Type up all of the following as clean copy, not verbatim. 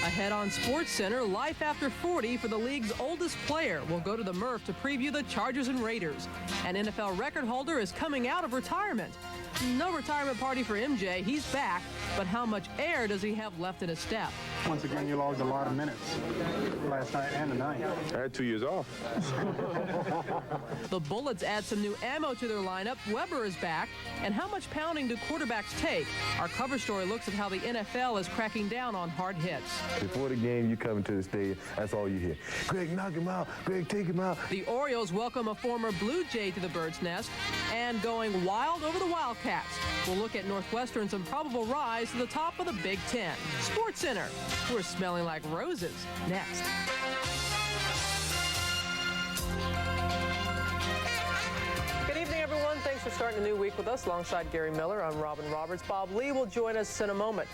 Ahead on SportsCenter, life after 40 for the league's oldest player will go to the Murph to preview the Chargers and Raiders. An NFL record holder is coming out of retirement. No retirement party for MJ. He's back, but how much air does he have left in his step? Once again, you logged a lot of minutes last night and tonight. I had 2 years off. The Bullets add some new ammo to their lineup. Weber is back. And how much pounding do quarterbacks take? Our cover story looks at how the NFL is cracking down on hard hits. Before the game, you come into the stadium, that's all you hear. Greg, knock him out. Greg, take him out. The Orioles welcome a former Blue Jay to the Bird's Nest and going wild over the Wildcats. We'll look at Northwestern's improbable rise to the top of the Big Ten. SportsCenter. We're smelling like roses. Next. Good evening, everyone. Thanks for starting a new week with us. Alongside Gary Miller, I'm Robin Roberts. Bob Lee will join us in a moment.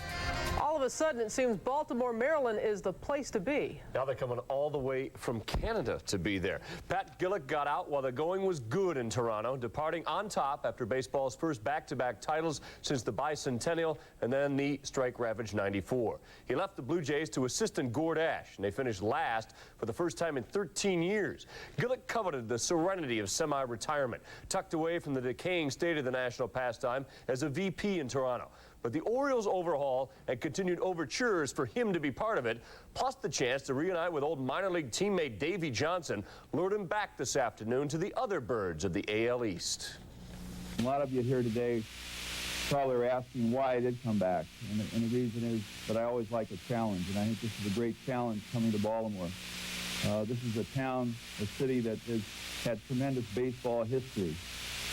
All of a sudden, it seems Baltimore, Maryland is the place to be. Now they're coming all the way from Canada to be there. Pat Gillick got out while the going was good in Toronto, departing on top after baseball's first back-to-back titles since the bicentennial and then the strike-ravaged '94. He left the Blue Jays to assistant Gord Ash, and they finished last for the first time in 13 years. Gillick coveted the serenity of semi-retirement, tucked away from the decaying state of the national pastime as a VP in Toronto. But the Orioles' overhaul and continued overtures for him to be part of it, plus the chance to reunite with old minor league teammate Davey Johnson, lured him back this afternoon to the other birds of the AL East. A lot of you here today probably are asking why I did come back. And the reason is that I always like a challenge, and I think this is a great challenge coming to Baltimore. This is a town, a city that has had tremendous baseball history.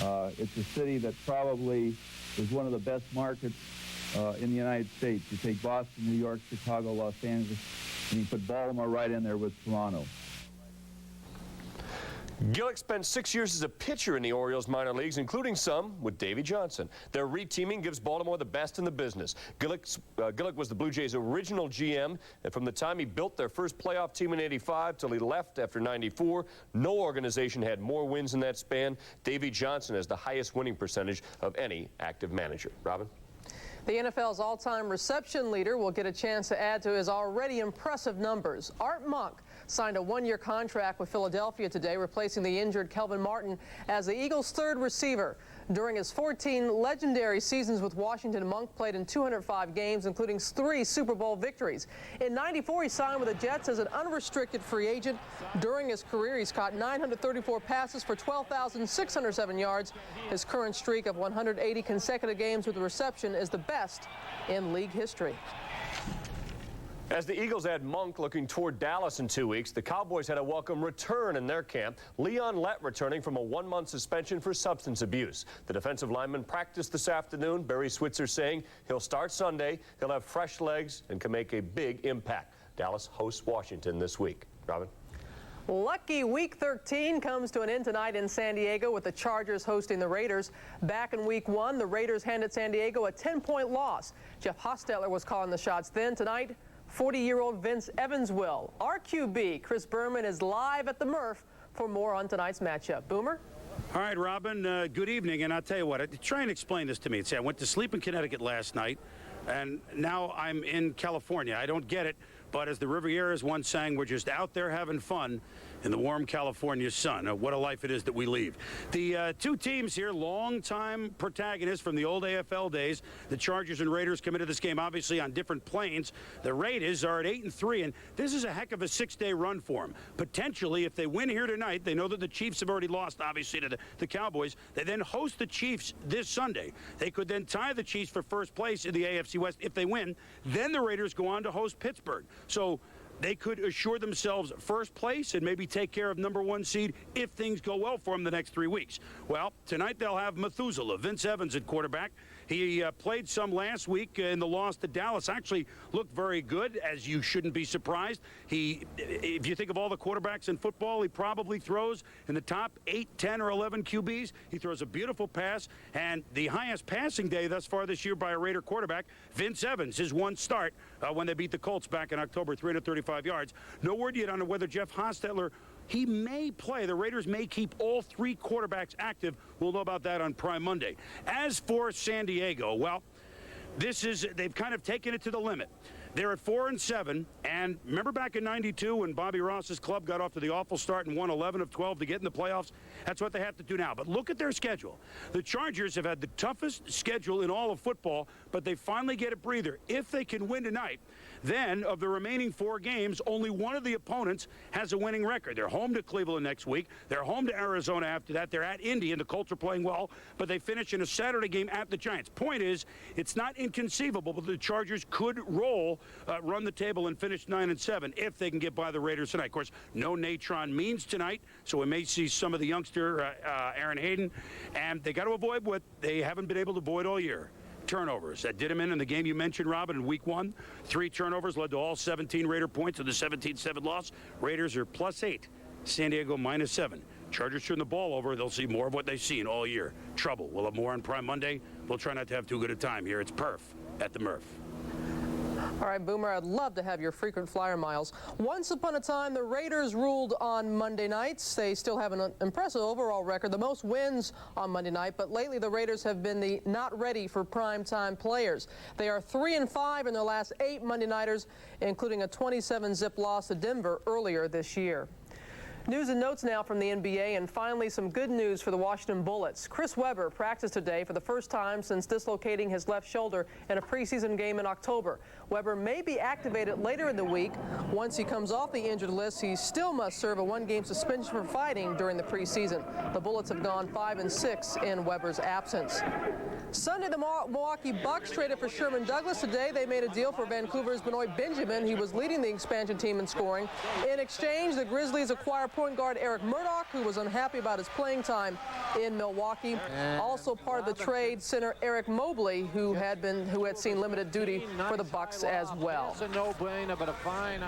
It's a city that probably is one of the best markets in the United States. You take Boston, New York, Chicago, Los Angeles, and you put Baltimore right in there with Toronto. Gillick spent 6 years as a pitcher in the Orioles minor leagues, including some with Davey Johnson. Their reteaming gives Baltimore the best in the business. Gillick was the Blue Jays' original GM, and from the time he built their first playoff team in '85 till he left after '94, no organization had more wins in that span. Davey Johnson has the highest winning percentage of any active manager. Robin? The NFL's all-time reception leader will get a chance to add to his already impressive numbers. Art Monk signed a one-year contract with Philadelphia today, replacing the injured Kelvin Martin as the Eagles' third receiver. During his 14 legendary seasons with Washington, Monk played in 205 games, including 3 Super Bowl victories. In '94, he signed with the Jets as an unrestricted free agent. During his career, he's caught 934 passes for 12,607 yards. His current streak of 180 consecutive games with a reception is the best in league history. As the Eagles add Monk looking toward Dallas in 2 weeks, the Cowboys had a welcome return in their camp. Lett returning from a 1-month suspension for substance abuse. The defensive lineman practiced this afternoon. Barry Switzer saying he'll start Sunday, he'll have fresh legs, and can make a big impact. Dallas hosts Washington this week. Robin? Lucky Week 13 comes to an end tonight in San Diego with the Chargers hosting the Raiders. Back in Week 1, the Raiders handed San Diego a 10-point loss. Jeff Hostetler was calling the shots then. Tonight, 40-year-old Vince Evans will. Our QB, Chris Berman, is live at the Murph for more on tonight's matchup. Boomer? All right, Robin, good evening. And I'll tell you what, try and explain this to me. See, I went to sleep in Connecticut last night, and now I'm in California. I don't get it, but as the Rivieras once sang, we're just out there having fun in the warm California sun. What a life it is that we lead. The two teams here, long-time protagonists from the old AFL days. The Chargers and Raiders come into this game obviously on different planes. The Raiders are at 8-3, and this is a heck of a 6-day run for them. Potentially, if they win here tonight, they know that the Chiefs have already lost, obviously, to the Cowboys. They then host the Chiefs this Sunday. They could then tie the Chiefs for first place in the AFC West if they win. Then the Raiders go on to host Pittsburgh. So they could assure themselves first place and maybe take care of #1 seed if things go well for them the next 3 weeks. Well, tonight they'll have Methuselah, Vince Evans at quarterback. He played some last week in the loss to Dallas. Actually looked very good, as you shouldn't be surprised. If you think of all the quarterbacks in football, he probably throws in the top 8, 10, or 11 QBs. He throws a beautiful pass, and the highest passing day thus far this year by a Raider quarterback, Vince Evans, his one start when they beat the Colts back in October, 335 yards. No word yet on whether Jeff Hostetler, he may play. The Raiders may keep all 3 quarterbacks active. We'll know about that on Prime Monday. As for San Diego, well, they've kind of taken it to the limit. They're at 4-7, and remember back in '92 when Bobby Ross's club got off to the awful start and won 11 of 12 to get in the playoffs? That's what they have to do now. But look at their schedule. The Chargers have had the toughest schedule in all of football, but they finally get a breather. If they can win tonight, then of the remaining 4 games, only one of the opponents has a winning record. They're home to Cleveland next week. They're home to Arizona after that. They're at Indy, and the Colts are playing well, but they finish in a Saturday game at the Giants. Point is, it's not inconceivable, but the Chargers could run the table and finish 9-7 if they can get by the Raiders tonight. Of course, no Natron Means tonight, so we may see some of the youngster Aaron Hayden, and they got to avoid what they haven't been able to avoid all year. Turnovers. That did him in the game you mentioned, Robin, in week 1. 3 turnovers led to all 17 Raider points in the 17-7 loss. Raiders are +8. San Diego -7. Chargers turn the ball over. They'll see more of what they've seen all year. Trouble. We'll have more on Prime Monday. We'll try not to have too good a time here. It's Perf at the Murph. All right, Boomer, I'd love to have your frequent flyer miles. Once upon a time, the Raiders ruled on Monday nights. They still have an impressive overall record, the most wins on Monday night, but lately the Raiders have been the not ready for primetime players. They are 3-5 in their last 8 Monday nighters, including a 27-zip loss to Denver earlier this year. News and notes now from the NBA, and finally some good news for the Washington Bullets. Chris Webber practiced today for the first time since dislocating his left shoulder in a preseason game in October. Webber may be activated later in the week. Once he comes off the injured list, he still must serve a 1-game suspension for fighting during the preseason. The Bullets have gone 5-6 in Webber's absence. Sunday, the Milwaukee Bucks traded for Sherman Douglas. Today, they made a deal for Vancouver's Benoit Benjamin. He was leading the expansion team in scoring. In exchange, the Grizzlies acquired point guard Eric Murdoch, who was unhappy about his playing time in Milwaukee. Also part of the trade, center Eric Mobley, who had seen limited duty for the Bucks as well. It's a no-brainer, but a fine.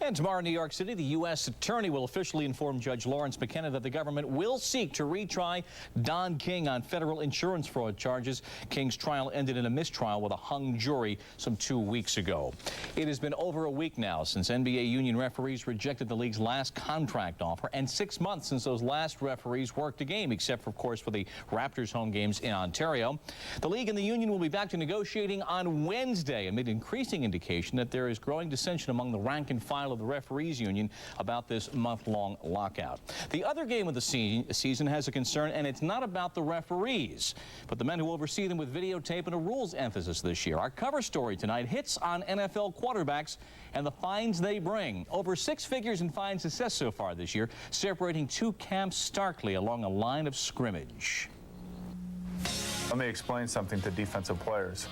And tomorrow in New York City, the U.S. Attorney will officially inform Judge Lawrence McKenna that the government will seek to retry Don King on federal insurance fraud charges. King's trial ended in a mistrial with a hung jury some 2 weeks ago. It has been over a week now since NBA union referees rejected the league's last contract offer, and 6 months since those last referees worked a game, except, of course, for the Raptors' home games in Ontario. The league and the union will be back to negotiating on Wednesday amid increasing indication that there is growing dissension among the rank and file of the referees union about this month-long lockout. The other game of the season has a concern, and it's not about the referees, but the men who oversee them with videotape and a rules emphasis this year. Our cover story tonight hits on NFL quarterbacks and the fines they bring. Over 6 figures in fines assessed so far this year, separating 2 camps starkly along a line of scrimmage. Let me explain something to defensive players.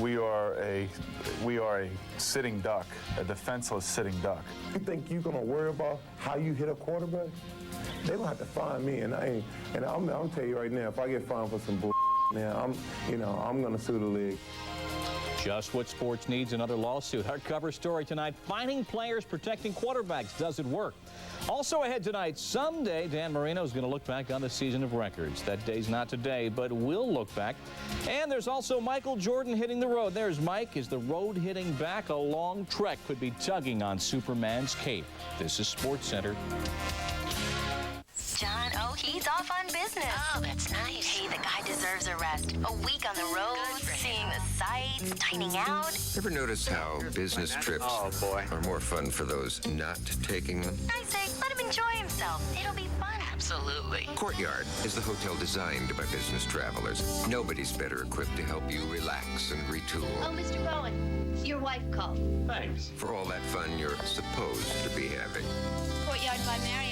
We are a sitting duck, a defenseless sitting duck. You think you're gonna worry about how you hit a quarterback? They gonna have to find me, and I'm tell you right now, if I get fined for some bull, now I'm gonna sue the league. Just what sports needs, another lawsuit. Our cover story tonight, fining players, protecting quarterbacks. Does it work? Also ahead tonight, someday Dan Marino is going to look back on the season of records. That day's not today, but we'll look back. And there's also Michael Jordan hitting the road. There's Mike. Is the road hitting back? A long trek could be tugging on Superman's cape. This is SportsCenter. John, he's off on business. Oh, that's nice. Hey, the guy deserves a rest. A week on the road, seeing the sights, dining out. Ever notice how business trips are more fun for those not taking them? I say, let him enjoy himself. It'll be fun. Absolutely. Courtyard is the hotel designed by business travelers. Nobody's better equipped to help you relax and retool. Oh, Mr. Bowen, your wife called. Thanks. For all that fun you're supposed to be having. Courtyard by Marriott.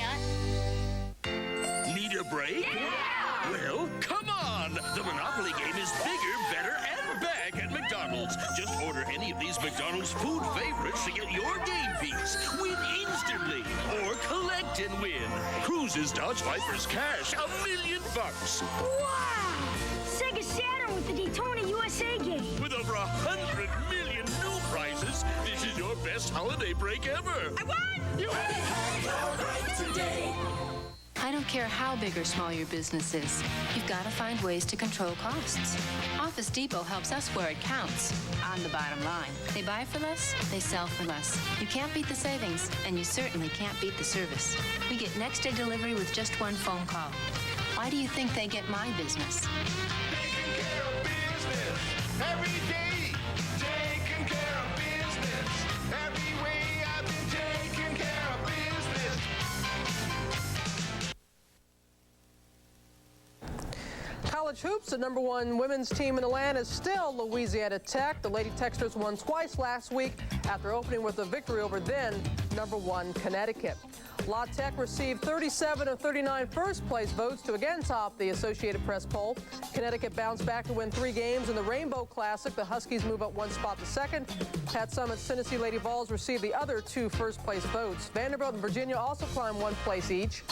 Need a break? Yeah! Well, come on! The Monopoly game is bigger, better, and back at McDonald's. Just order any of these McDonald's food favorites to get your game piece. Win instantly, or collect and win. Cruises, Dodge Vipers, cash, $1 million. Wow! Sega Saturn with the Daytona USA game. With over 100 million new prizes, this is your best holiday break ever. I won! You had your break today. I don't care how big or small your business is, you've got to find ways to control costs. Office Depot helps us where it counts. On the bottom line, they buy for less, they sell for less. You can't beat the savings, and you certainly can't beat the service. We get next day delivery with just one phone call. Why do you think they get my business? Taking care of business every day. Taking care of business college hoops, the #1 women's team in the land is still Louisiana Tech. The Lady Techsters won twice last week after opening with a victory over then #1 Connecticut. La Tech received 37 of 39 first-place votes to again top the Associated Press poll. Connecticut bounced back to win 3 games in the Rainbow Classic. The Huskies move up 1 spot to second. Pat Summitt's Tennessee Lady Vols received the other 2 first-place votes. Vanderbilt and Virginia also climbed 1 place each.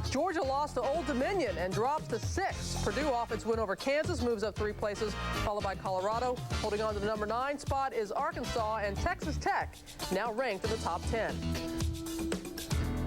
Georgia lost to Old Dominion and drops to 6. Purdue off its win over Kansas moves up 3 places, followed by Colorado. Holding on to the #9 spot is Arkansas, and Texas Tech now ranked in the top 10.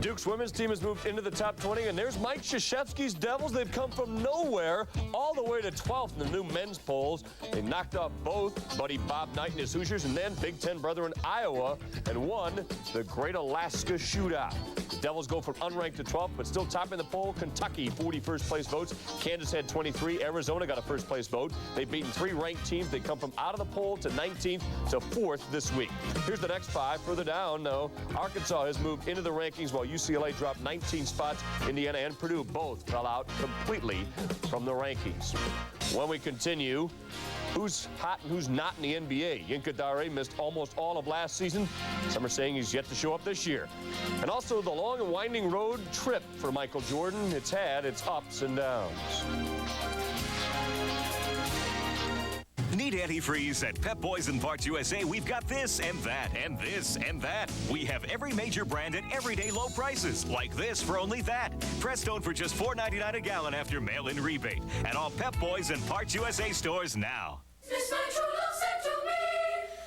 Duke's women's team has moved into the top 20, and there's Mike Krzyzewski's Devils. They've come from nowhere all the way to 12th in the new men's polls. They knocked off both Buddy Bob Knight and his Hoosiers, and then Big Ten brethren Iowa, and won the Great Alaska Shootout. The Devils go from unranked to 12th, but still topping the poll. Kentucky, 40 first-place votes. Kansas had 23. Arizona got a first-place vote. They've beaten 3 ranked teams. They come from out of the poll to 19th to 4th this week. Here's the next 5. Further down, though, Arkansas has moved into the rankings while UCLA dropped 19 spots. Indiana and Purdue both fell out completely from the rankings. When we continue, who's hot and who's not in the NBA? Yinka Dare missed almost all of last season. Some are saying he's yet to show up this year. And also the long and winding road trip for Michael Jordan. It's had its ups and downs. Need antifreeze? At Pep Boys and Parts USA, we've got this and that and this and that. We have every major brand at everyday low prices, like this for only that. Prestone for just $4.99 a gallon after mail-in rebate. At all Pep Boys and Parts USA stores now.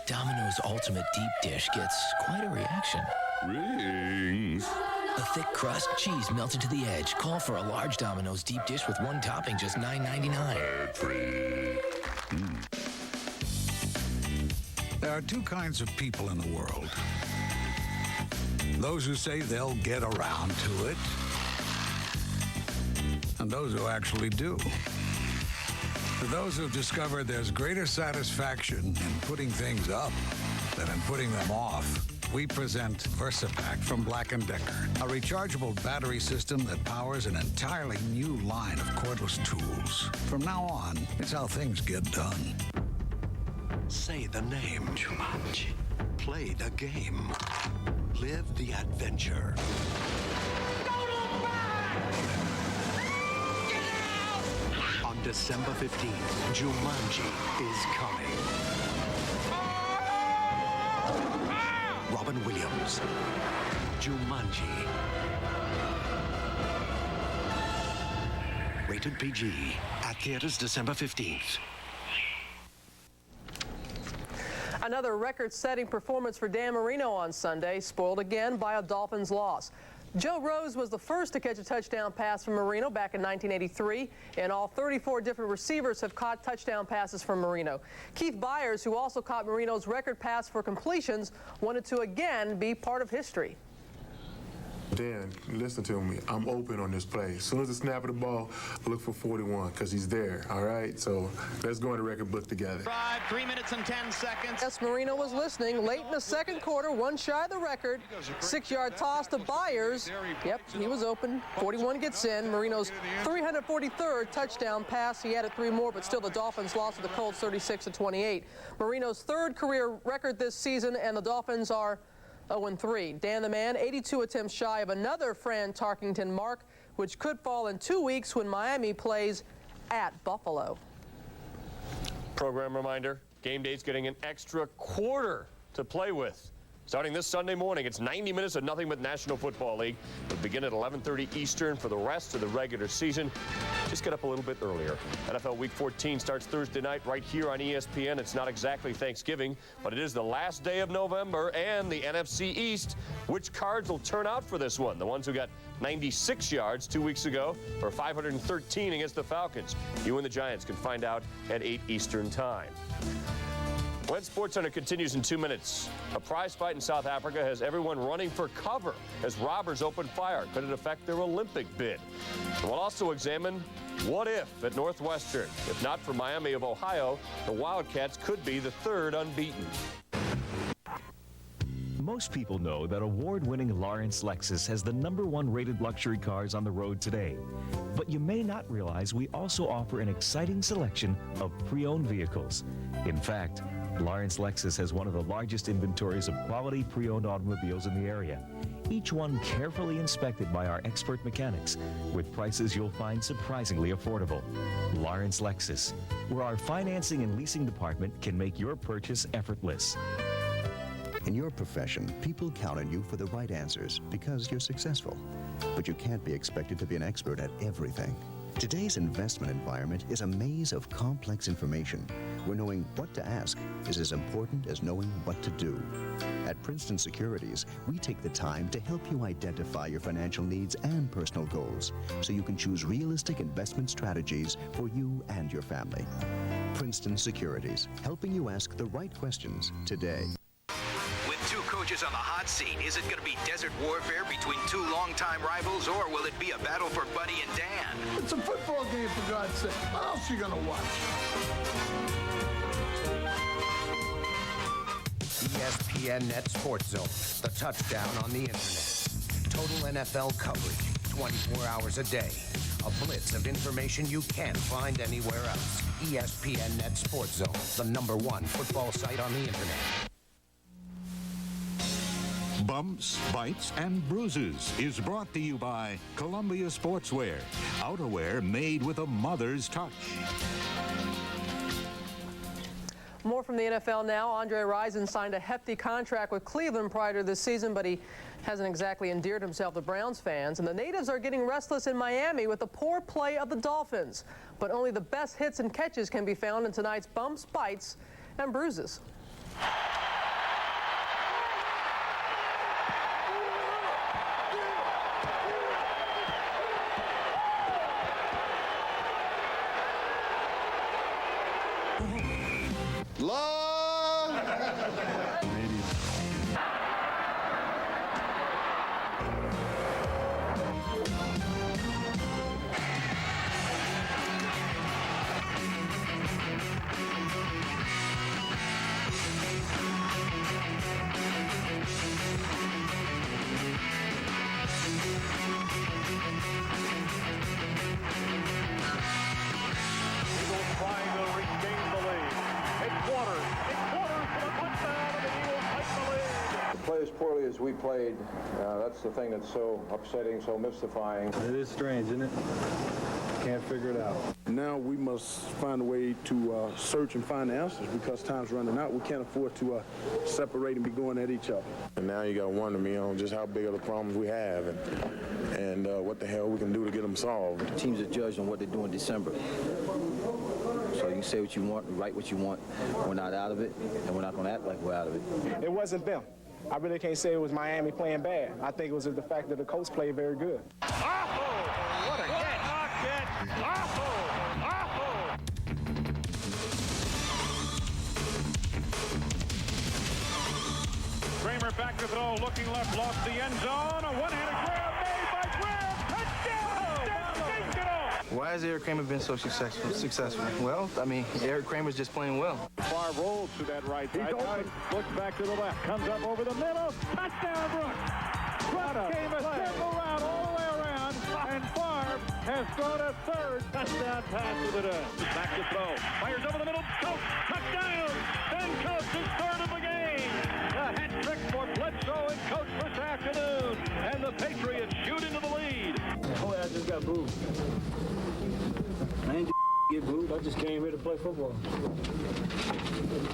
Domino's Ultimate Deep Dish gets quite a reaction. Rings. A thick crust, cheese melted to the edge. Call for a large Domino's Deep Dish with 1 topping, just $9.99. There are 2 kinds of people in the world. Those who say they'll get around to it, and those who actually do. For those who've discovered there's greater satisfaction in putting things up than in putting them off, we present VersaPack from Black & Decker, a rechargeable battery system that powers an entirely new line of cordless tools. From now on, it's how things get done. Say the name. Jumanji. Play the game. Live the adventure. On December 15th, Jumanji is coming. Robin Williams. Jumanji. Rated PG. At theaters December 15th. Another record-setting performance for Dan Marino on Sunday, spoiled again by a Dolphins loss. Joe Rose was the first to catch a touchdown pass from Marino back in 1983, and all 34 different receivers have caught touchdown passes from Marino. Keith Byers, who also caught Marino's record pass for completions, wanted to again be part of history. Dan, listen to me. I'm open on this play. As soon as I snap of the ball, look for 41 because he's there, all right? So let's go in the record book together. 3 minutes and 10 seconds. Yes, Marino was listening. Late in the second quarter, 1 shy of the record. 6-yard toss to Byers. Yep, he was open. 41 gets in. Marino's 343rd touchdown pass. He added 3 more, but still the Dolphins lost to the Colts 36-28. Marino's 3rd career record this season, and the Dolphins are 0-3. Dan the Man, 82 attempts shy of another Fran Tarkington mark, which could fall in 2 weeks when Miami plays at Buffalo. Program reminder, game day's getting an extra quarter to play with. Starting this Sunday morning, it's 90 minutes of nothing but National Football League. It'll begin at 11:30 Eastern for the rest of the regular season. Just get up a little bit earlier. NFL Week 14 starts Thursday night right here on ESPN. It's not exactly Thanksgiving, but it is the last day of November and the NFC East. Which cards will turn out for this one? The ones who got 96 yards 2 weeks ago or 513 against the Falcons? You and the Giants can find out at 8 Eastern time. When SportsCenter continues in 2 minutes. A prize fight in South Africa has everyone running for cover as robbers open fire. Could it affect their Olympic bid? And we'll also examine what if at Northwestern. If not for Miami of Ohio, the Wildcats could be the 3rd unbeaten. Most people know that award-winning Lawrence Lexus has the #1 rated luxury cars on the road today. But you may not realize we also offer an exciting selection of pre-owned vehicles. In fact, Lawrence Lexus has one of the largest inventories of quality pre-owned automobiles in the area. Each one carefully inspected by our expert mechanics with prices you'll find surprisingly affordable. Lawrence Lexus, where our financing and leasing department can make your purchase effortless. In your profession, people count on you for the right answers because you're successful. But you can't be expected to be an expert at everything. Today's investment environment is a maze of complex information where knowing what to ask is as important as knowing what to do. At Princeton Securities, we take the time to help you identify your financial needs and personal goals so you can choose realistic investment strategies for you and your family. Princeton Securities, helping you ask the right questions today. With two coaches on the hot seat, is it going to be desert warfare between two longtime rivals, or will it be a battle for Buddy and Dan? It's a football game, for God's sake. What else are you going to watch? ESPN Net Sports Zone, the touchdown on the internet. Total NFL coverage, 24 hours a day. A blitz of information you can't find anywhere else. ESPN Net Sports Zone, the #1 football site on the internet. Bumps, Bites, and Bruises is brought to you by Columbia Sportswear, outerwear made with a mother's touch. More from the NFL now. Andre Rison signed a hefty contract with Cleveland prior to this season, but he hasn't exactly endeared himself to Browns fans. And the natives are getting restless in Miami with the poor play of the Dolphins. But only the best hits and catches can be found in tonight's Bumps, Bites, and Bruises. Play as poorly as we played, that's the thing that's so upsetting, so mystifying. It is strange, isn't it? Can't figure it out. Now we must find a way to search and find the answers because time's running out. We can't afford to separate and be going at each other. And now you got to wonder, just how big are the problems we have and what the hell we can do to get them solved. Teams are judged on what they do in December. So you can say what you want, write what you want. We're not out of it, and we're not going to act like we're out of it. It wasn't them. I really can't say it was Miami playing bad. I think it was the fact that the coach played very good. What a Kramer back to throw, looking left, lost the end zone. A one-handed grab made by Graham. Touchdown! Why has Eric Kramer been so successful? Well, Eric Kramer's just playing well. Favre rolls to that right side. Looks back to the left. Comes up over the middle. Touchdown, Brooks. Brooks came a circle route all the way around. And Favre has thrown a third touchdown pass to the day. Back to throw. Fires over the middle. Coach. Touchdown. Ben Coates is third of the game. A hat trick for Bledsoe and Coates this afternoon. And the Patriots shoot into the lead. Boy, I just got booed. I ain't get booed. I just came here to play football.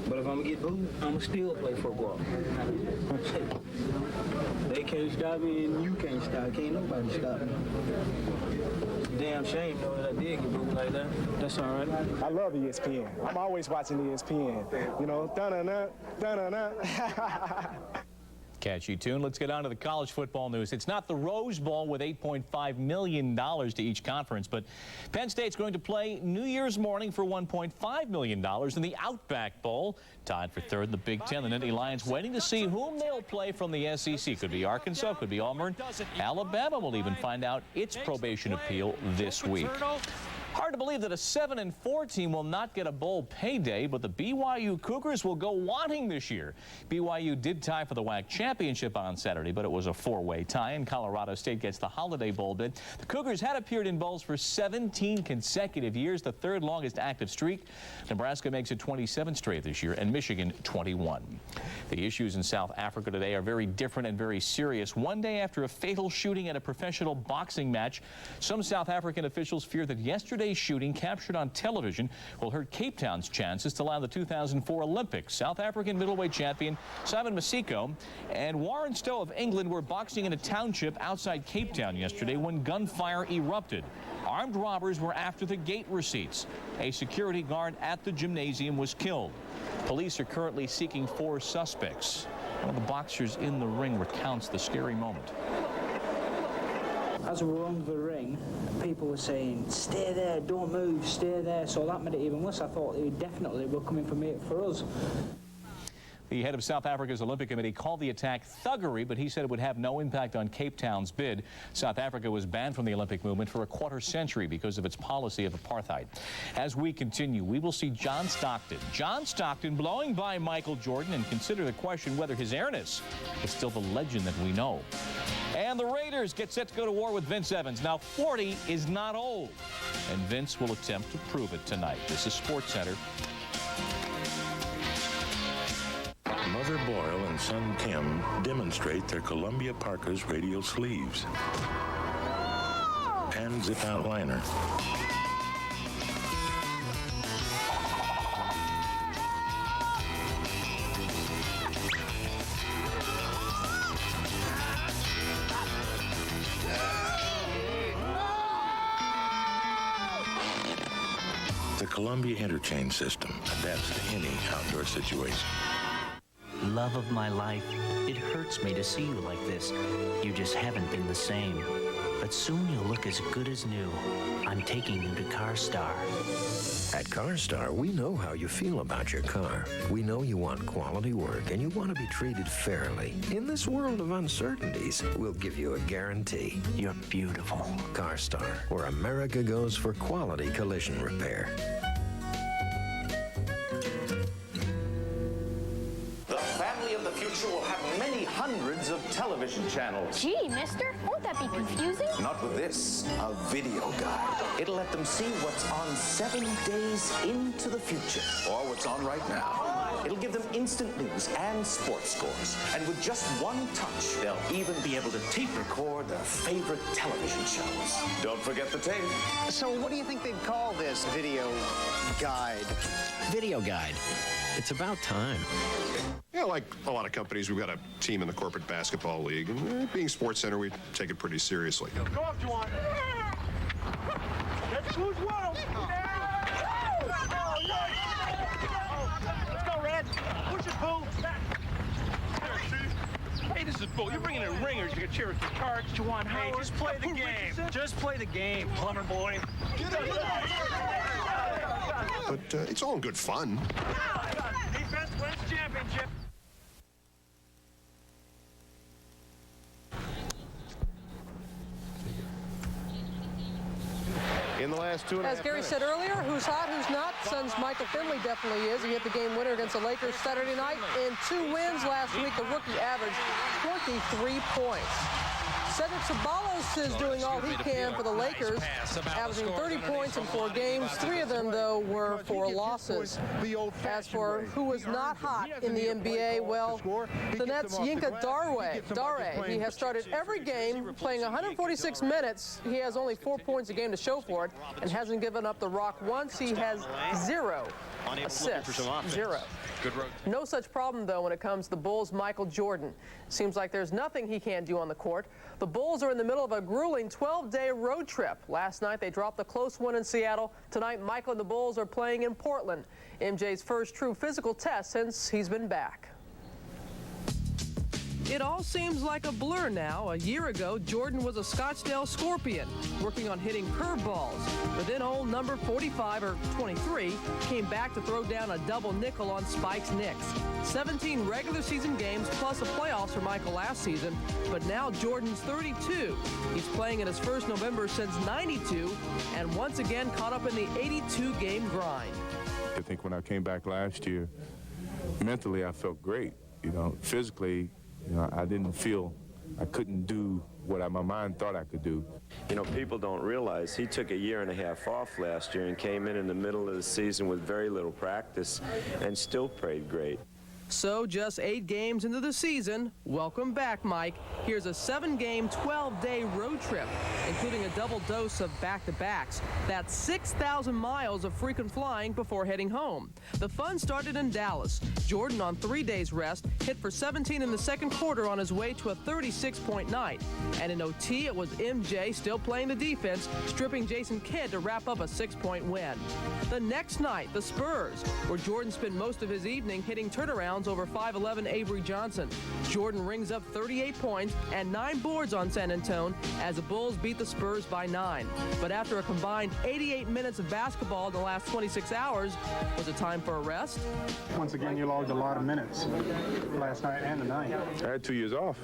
But if I'm gonna get booed, I'ma still play football. They can't stop me and you can't stop. Can't nobody stop me. Damn shame though that I did get booed like that. That's all right. I love ESPN. I'm always watching ESPN. Da-na-na, da-na-na. Catchy tune. Let's get on to the college football news. It's not the Rose Bowl with $8.5 million to each conference, but Penn State's going to play New Year's morning for $1.5 million in the Outback Bowl. Tied for third in the Big Ten. The Nittany Lions waiting to see whom they'll play from the SEC. Could be Arkansas, could be Auburn. Alabama will even find out its probation appeal this week. Hard to believe that a 7-4 team will not get a bowl payday, but the BYU Cougars will go wanting this year. BYU did tie for the WAC championship on Saturday, but it was a four-way tie, and Colorado State gets the Holiday Bowl bid. The Cougars had appeared in bowls for 17 consecutive years, the third longest active streak. Nebraska makes it 27 straight this year, and Michigan 21. The issues in South Africa today are very different and very serious. One day after a fatal shooting at a professional boxing match, some South African officials fear that yesterday's shooting captured on television will hurt Cape Town's chances to land the 2004 Olympics. South African middleweight champion Simon Masiko and Warren Stowe of England were boxing in a township outside Cape Town yesterday when gunfire erupted. Armed robbers were after the gate receipts. A security guard at the gymnasium was killed. Police are currently seeking 4 suspects. One of the boxers in the ring recounts the scary moment. As we were under the ring, people were saying, "Stay there, don't move, stay there." So that made it even worse. I thought they definitely were coming for us. The head of South Africa's Olympic Committee called the attack thuggery, but he said it would have no impact on Cape Town's bid. South Africa was banned from the Olympic movement for a quarter century because of its policy of apartheid. As we continue, we will see John Stockton blowing by Michael Jordan and consider the question whether his airness is still the legend that we know. And the Raiders get set to go to war with Vince Evans. Now, 40 is not old, and Vince will attempt to prove it tonight. This is SportsCenter. Mother Boyle and son Tim demonstrate their Columbia Parka's radial sleeves and zip-out liner. The Columbia Interchange System adapts to any outdoor situation. Love of my life, it hurts me to see you like this. You just haven't been the same. But soon you'll look as good as new. I'm taking you to CarStar. At CarStar, we know how you feel about your car. We know you want quality work and you want to be treated fairly. In this world of uncertainties, we'll give you a guarantee. You're beautiful. CarStar, where America goes for quality collision repair. Will have many hundreds of television channels. Gee, mister, won't that be confusing? Not with this, a video guide. It'll let them see what's on 7 days into the future, or what's on right now. It'll give them instant news and sports scores. And with just one touch, they'll even be able to tape record their favorite television shows. Don't forget the tape. So what do you think they'd call this video guide? Video guide. It's about time. Yeah, like a lot of companies, we've got a team in the corporate basketball league, and being SportsCenter, we take it pretty seriously. Go up, Juwan. Let's lose one. Let's go, Red. Push it, Boo. Hey, this is Boo. You're bringing in ringers. You can cheer with the cards, Juwan Howard. Hey, just play the game. Just play the game, plumber boy. But it's all in good fun. Defense wins championship. In the last 2.5 As Gary said earlier, who's hot, who's not? Suns' Michael Finley definitely is. He hit the game winner against the Lakers Saturday night. In 2 wins last week, the rookie averaged 23 points. Cedric Ceballos is doing all he can for the Lakers, averaging 30 points in 4 games. 3 of them, though, were for losses. As for who was not hot in the NBA, well, the Nets' Yinka Dare. He has started every game, playing 146 minutes. He has only 4 points a game to show for it, and hasn't given up the rock once. He has 0 assists. 0. No such problem, though, when it comes to the Bulls' Michael Jordan. Seems like there's nothing he can't do on the court. The Bulls are in the middle of a grueling 12-day road trip. Last night, they dropped a close one in Seattle. Tonight, Michael and the Bulls are playing in Portland. MJ's first true physical test since he's been back. It all seems like a blur now. A year ago, Jordan was a Scottsdale Scorpion, working on hitting curveballs. But then old number 45, or 23, came back to throw down a double nickel on Spike's Knicks. 17 regular season games plus a playoffs for Michael last season. But now Jordan's 32. He's playing in his first November since '92, and once again caught up in the 82-game grind. I think when I came back last year, mentally I felt great. You know, physically, you know, I didn't feel I couldn't do what my mind thought I could do. You know, people don't realize he took a year and a half off last year and came in the middle of the season with very little practice and still played great. So just 8 games into the season, welcome back, Mike. Here's a 7-game, 12-day road trip, including a double dose of back-to-backs. That's 6,000 miles of frequent flying before heading home. The fun started in Dallas. Jordan, on 3 days rest, hit for 17 in the second quarter on his way to a 36-point night. And in OT, it was MJ still playing the defense, stripping Jason Kidd to wrap up a 6-point win. The next night, the Spurs, where Jordan spent most of his evening hitting turnarounds over 5'11" Avery Johnson. Jordan rings up 38 points and 9 boards on San Antonio as the Bulls beat the Spurs by 9. But after a combined 88 minutes of basketball in the last 26 hours, was it time for a rest? Once again, you logged a lot of minutes last night and tonight. I had 2 years off.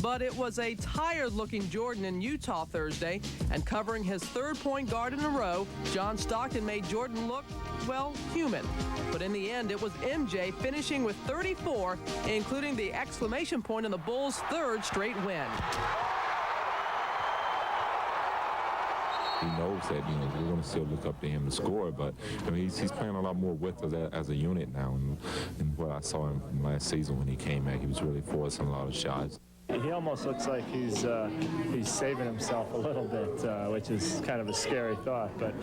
But it was a tired-looking Jordan in Utah Thursday, and covering his 3rd point guard in a row, John Stockton made Jordan look, well, human. But in the end, it was MJ finishing with 34, including the exclamation point in the Bulls' 3rd straight win. He knows that, you know, we're going to still look up to him to score, but I mean, he's playing a lot more with us as a unit now. And what I saw him from last season when he came back, he was really forcing a lot of shots. He almost looks like he's saving himself a little bit, which is kind of a scary thought. But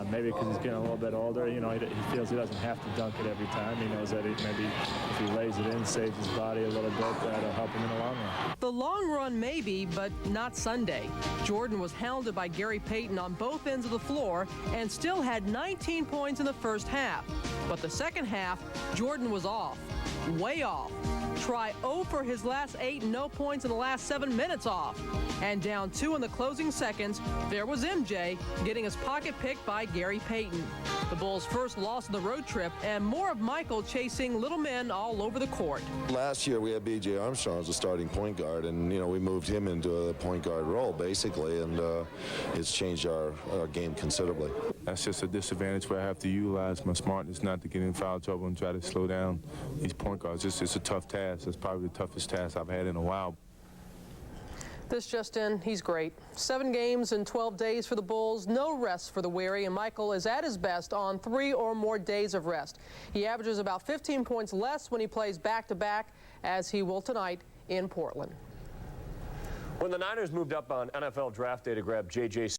maybe because he's getting a little bit older, you know, he feels he doesn't have to dunk it every time. He knows that maybe if he lays it in, saves his body a little bit, that'll help him in the long run. The long run maybe, but not Sunday. Jordan was hounded by Gary Payton on both ends of the floor and still had 19 points in the first half. But the second half, Jordan was off, way off. Try 0 for his last 8, no points in the last 7 minutes off. And down 2 in the closing seconds, there was MJ getting his pocket picked by Gary Payton. The Bulls' first loss of the road trip, and more of Michael chasing little men all over the court. Last year we had B.J. Armstrong as a starting point guard, and, you know, we moved him into a point guard role, basically, and it's changed our game considerably. That's just a disadvantage where I have to utilize my smartness not to get in foul trouble and try to slow down these point guards. It's a tough task. It's probably the toughest task I've had in a while. This just in, he's great. 7 games in 12 days for the Bulls, no rest for the weary, and Michael is at his best on 3 or more days of rest. He averages about 15 points less when he plays back-to-back, as he will tonight in Portland. When the Niners moved up on NFL draft day to grab J.J.